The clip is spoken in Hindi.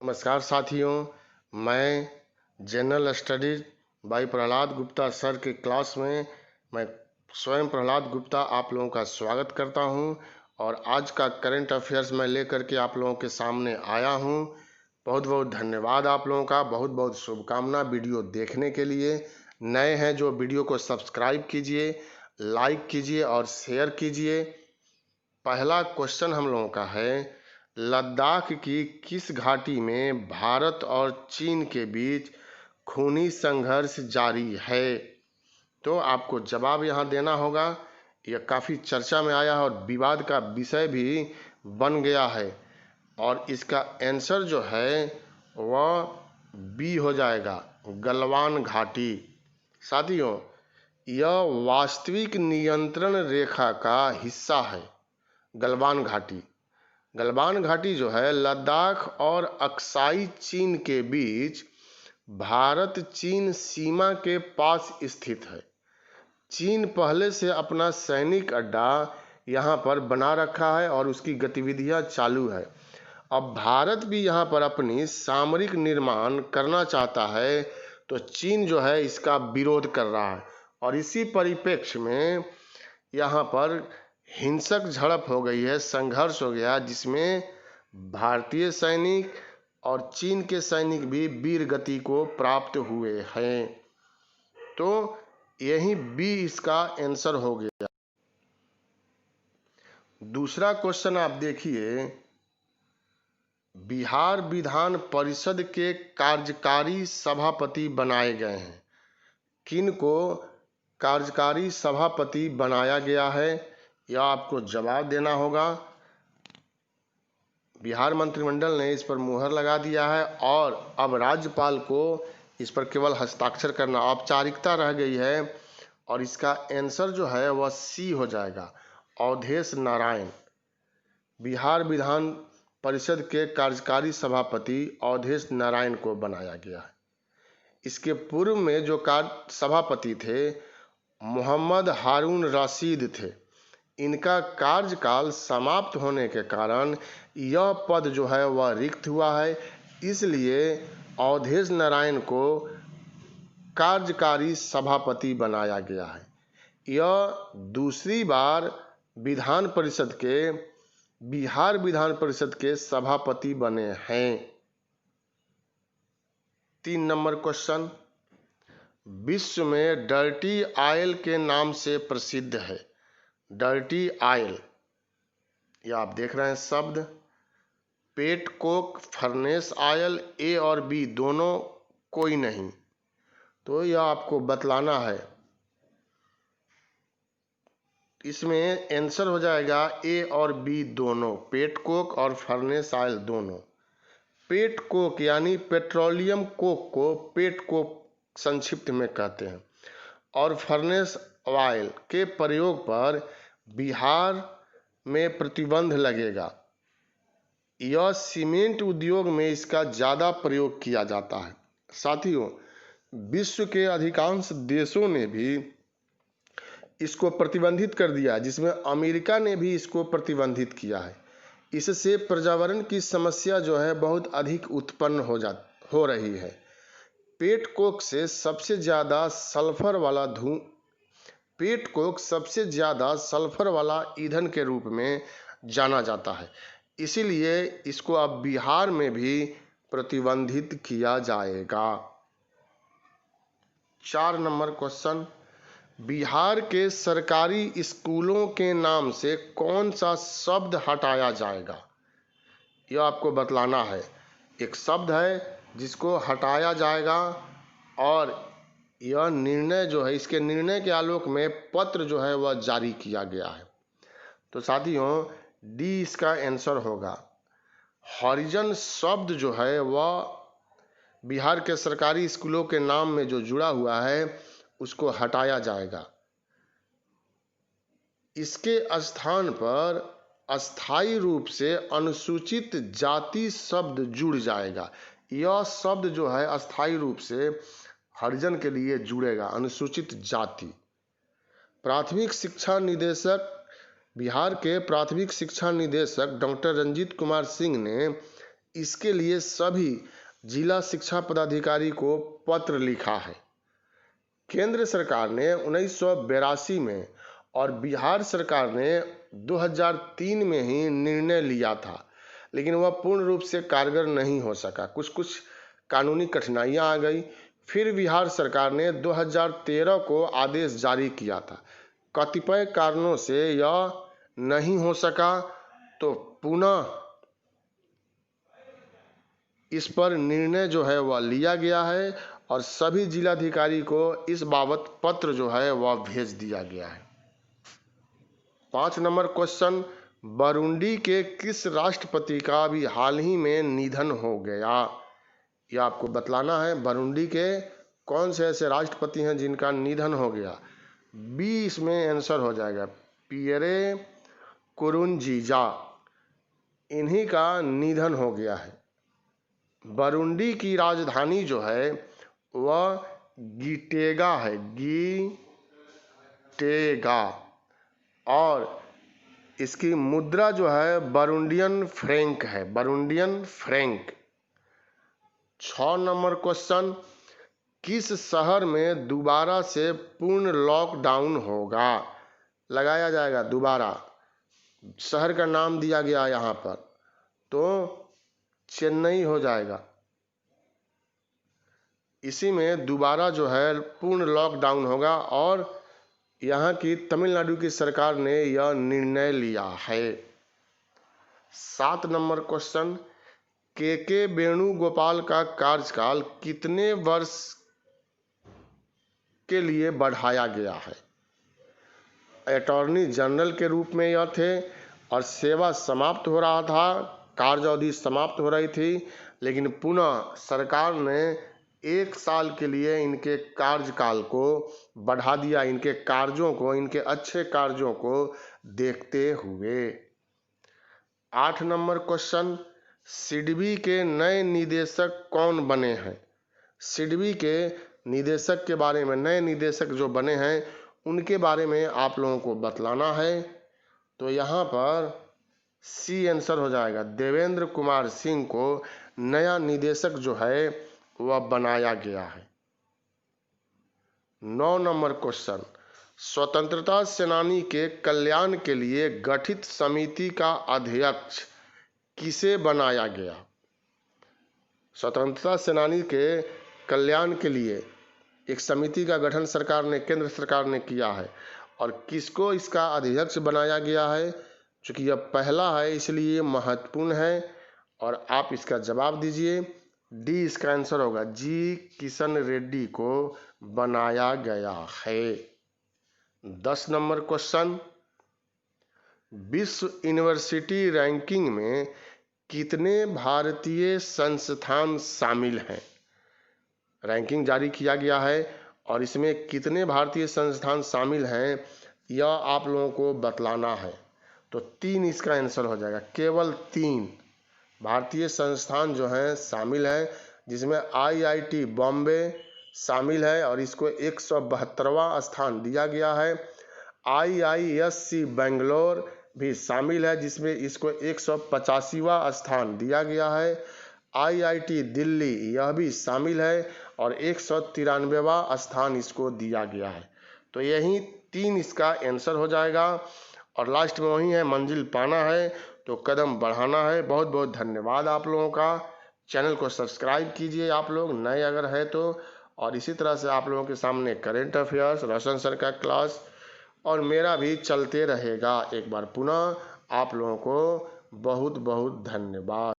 नमस्कार साथियों, मैं general studies by Prahlad Gupta sir के क्लास में मैं स्वयं प्रहलाद गुप्ता आप लोगों का स्वागत करता हूं और आज का करंट अफेयर्स मैं लेकर के आप लोगों के सामने आया हूं। बहुत बहुत धन्यवाद आप लोगों का, बहुत बहुत शुभकामना वीडियो देखने के लिए। नए हैं जो वीडियो को सब्सक्राइब कीजिए, लाइक कीजिए और शेयर कीजिए। पहला क्वेश्चन हम लोगों का है, लद्दाख की किस घाटी में भारत और चीन के बीच खूनी संघर्ष जारी है? तो आपको जवाब यहाँ देना होगा। यह काफ़ी चर्चा में आया है और विवाद का विषय भी बन गया है और इसका आंसर जो है वह बी हो जाएगा, गलवान घाटी। साथियों, यह वास्तविक नियंत्रण रेखा का हिस्सा है। गलवान घाटी जो है लद्दाख और अक्साई चीन के बीच भारत चीन सीमा के पास स्थित है। चीन पहले से अपना सैनिक अड्डा यहाँ पर बना रखा है और उसकी गतिविधियाँ चालू है। अब भारत भी यहाँ पर अपनी सामरिक निर्माण करना चाहता है, तो चीन जो है इसका विरोध कर रहा है और इसी परिप्रेक्ष्य में यहाँ पर हिंसक झड़प हो गई है, संघर्ष हो गया, जिसमें भारतीय सैनिक और चीन के सैनिक भी वीर गति को प्राप्त हुए हैं। तो यही बी इसका आंसर हो गया। दूसरा क्वेश्चन आप देखिए, बिहार विधान परिषद के कार्यकारी सभापति बनाए गए हैं। किन को कार्यकारी सभापति बनाया गया है, यह आपको जवाब देना होगा। बिहार मंत्रिमंडल ने इस पर मुहर लगा दिया है और अब राज्यपाल को इस पर केवल हस्ताक्षर करना औपचारिकता रह गई है और इसका आंसर जो है वह सी हो जाएगा, अवधेश नारायण। बिहार विधान परिषद के कार्यकारी सभापति अवधेश नारायण को बनाया गया है। इसके पूर्व में जो सभापति थे मोहम्मद हारून रशीद थे। इनका कार्यकाल समाप्त होने के कारण यह पद जो है वह रिक्त हुआ है, इसलिए अवधेश नारायण को कार्यकारी सभापति बनाया गया है। यह दूसरी बार बिहार विधान परिषद के सभापति बने हैं। 3 नंबर क्वेश्चन, विश्व में डर्टी ऑयल के नाम से प्रसिद्ध है। डर्टी ऑयल, यह आप देख रहे हैं शब्द, पेट कोक, फर्नेस ऑयल, ए और बी दोनों कोई नहीं, तो यह आपको बतलाना है। इसमें आंसर हो जाएगा ए और बी दोनों, पेट कोक और फर्नेस ऑयल दोनों। पेट कोक यानी पेट्रोलियम कोक को पेट कोक संक्षिप्त में कहते हैं और फर्नेस ऑयल के प्रयोग पर बिहार में प्रतिबंध लगेगा। यह सीमेंट उद्योग में इसका ज़्यादा प्रयोग किया जाता है। साथियों, विश्व के अधिकांश देशों ने भी इसको प्रतिबंधित कर दिया, जिसमें अमेरिका ने भी इसको प्रतिबंधित किया है। इससे पर्यावरण की समस्या जो है बहुत अधिक उत्पन्न हो रही है। पेट कोक सबसे ज़्यादा सल्फर वाला ईंधन के रूप में जाना जाता है, इसीलिए इसको अब बिहार में भी प्रतिबंधित किया जाएगा। 4 नंबर क्वेश्चन, बिहार के सरकारी स्कूलों के नाम से कौन सा शब्द हटाया जाएगा, यह आपको बतलाना है। एक शब्द है जिसको हटाया जाएगा और यह निर्णय जो है, इसके निर्णय के आलोक में पत्र जो है वह जारी किया गया है। तो साथियों, डी इसका आंसर होगा। हरिजन शब्द जो है वह बिहार के सरकारी स्कूलों के नाम में जो जुड़ा हुआ है उसको हटाया जाएगा। इसके स्थान पर अस्थायी रूप से अनुसूचित जाति शब्द जुड़ जाएगा। यह शब्द जो है अस्थायी रूप से हरिजन के लिए जुड़ेगा, अनुसूचित जाति। प्राथमिक शिक्षा निदेशक, बिहार के प्राथमिक शिक्षा निदेशक डॉक्टर रंजीत कुमार सिंह ने इसके लिए सभी जिला शिक्षा पदाधिकारी को पत्र लिखा है। केंद्र सरकार ने 1982 में और बिहार सरकार ने 2003 में ही निर्णय लिया था, लेकिन वह पूर्ण रूप से कारगर नहीं हो सका। कुछ कानूनी कठिनाइयां आ गई। फिर बिहार सरकार ने 2013 को आदेश जारी किया था। कतिपय कारणों से यह नहीं हो सका, तो पुनः इस पर निर्णय जो है वह लिया गया है और सभी जिलाधिकारी को इस बाबत पत्र जो है वह भेज दिया गया है। 5 नंबर क्वेश्चन, बुरुंडी के किस राष्ट्रपति का अभी हाल ही में निधन हो गया? यह आपको बतलाना है। बुरुंडी के कौन से ऐसे राष्ट्रपति हैं जिनका निधन हो गया? बी इसमें आंसर हो जाएगा, पियरे नकुरुंजीजा, इन्हीं का निधन हो गया है। बुरुंडी की राजधानी जो है वह गिटेगा है, गिटेगा, और इसकी मुद्रा जो है बुरुंडियन फ्रैंक है, बुरुंडियन फ्रैंक। 6 नंबर क्वेश्चन, किस शहर में दोबारा से पूर्ण लॉकडाउन होगा? लगाया जाएगा दोबारा, शहर का नाम दिया गया यहाँ पर, तो चेन्नई हो जाएगा। इसी में दोबारा जो है पूर्ण लॉकडाउन होगा और यहाँ की तमिलनाडु की सरकार ने यह निर्णय लिया है। 7 नंबर क्वेश्चन, के वेणुगोपाल का कार्यकाल कितने वर्ष के लिए बढ़ाया गया है? अटॉर्नी जनरल के रूप में यह थे और सेवा समाप्त हो रहा था, कार्य अवधि समाप्त हो रही थी, लेकिन पुनः सरकार ने 1 साल के लिए इनके कार्यकाल को बढ़ा दिया, इनके कार्यों को, इनके अच्छे कार्यों को देखते हुए। 8 नंबर क्वेश्चन, सिडबी के नए निदेशक कौन बने हैं? सिडबी के निदेशक के बारे में, नए निदेशक जो बने हैं उनके बारे में आप लोगों को बतलाना है। तो यहाँ पर सी आंसर हो जाएगा, देवेंद्र कुमार सिंह को नया निदेशक जो है वह बनाया गया है। 9 नंबर क्वेश्चन, स्वतंत्रता सेनानी के कल्याण के लिए गठित समिति का अध्यक्ष किसे बनाया गया? स्वतंत्रता सेनानी के कल्याण के लिए एक समिति का गठन सरकार ने, केंद्र सरकार ने किया है, और किसको इसका अध्यक्ष बनाया गया है? चूंकि यह पहला है इसलिए महत्वपूर्ण है और आप इसका जवाब दीजिए। डी इसका आंसर होगा, जी किशन रेड्डी को बनाया गया है। 10 नंबर क्वेश्चन, विश्व यूनिवर्सिटी रैंकिंग में कितने भारतीय संस्थान शामिल हैं? रैंकिंग जारी किया गया है और इसमें कितने भारतीय संस्थान शामिल हैं यह आप लोगों को बतलाना है। तो 3 इसका आंसर हो जाएगा, केवल 3 भारतीय संस्थान जो हैं शामिल हैं, जिसमें IIT बॉम्बे शामिल है और इसको 172वां स्थान दिया गया है। IISc बेंगलोर भी शामिल है जिसमें इसको 185वां स्थान दिया गया है। IIT दिल्ली यह भी शामिल है और 193वां स्थान इसको दिया गया है। तो यही 3 इसका आंसर हो जाएगा और लास्ट में वही है, मंजिल पाना है तो कदम बढ़ाना है। बहुत बहुत धन्यवाद आप लोगों का। चैनल को सब्सक्राइब कीजिए आप लोग नए अगर है तो, और इसी तरह से आप लोगों के सामने करेंट अफेयर्स, रोशन सर का क्लास और मेरा भी चलते रहेगा। एक बार पुनः आप लोगों को बहुत बहुत धन्यवाद।